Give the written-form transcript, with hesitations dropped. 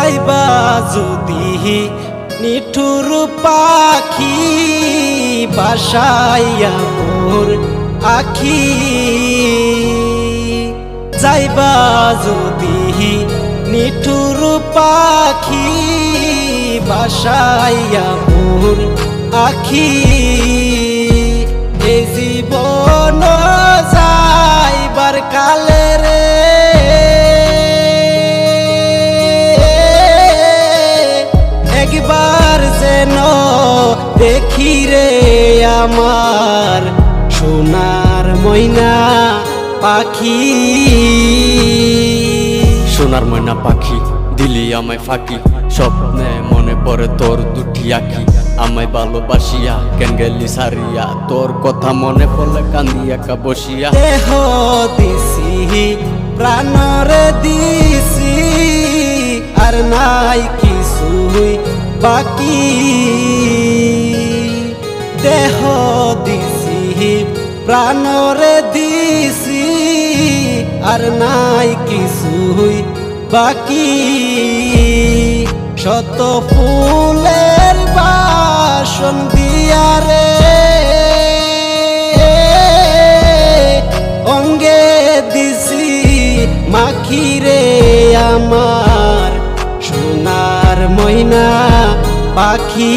যাইবা যদি নিঠুর পাখি বাসাইয়া মোর আখি যাইবা যদি নিঠুর পাখি বাসাইয়া মোর আখি এ জীবন যাইবার কালে রে একবার যেন দেখি রে আমার সোনার ময়না পাখি। সোনার ময়না পাখি দিলি আমায় ফাঁকি, স্বপ্নে মনে পড়ে তোর দুটি আঁখি। আমায় ভালোবাসিয়া কেন গেলি সারিয়া, তোর কথা মনে পড়লে কান্দি একা বসিয়া। দেহ দিছি প্রাণরে দিছি আর নাই কিছুই বাকি। দেহ দিছি প্রাণরে দিছি আর নাই কিছুই বাকি। শত ফুলের বাসন দিয়া রে অঙ্গে দিছি মাখি রে আমার সোনার ময়না পাখি।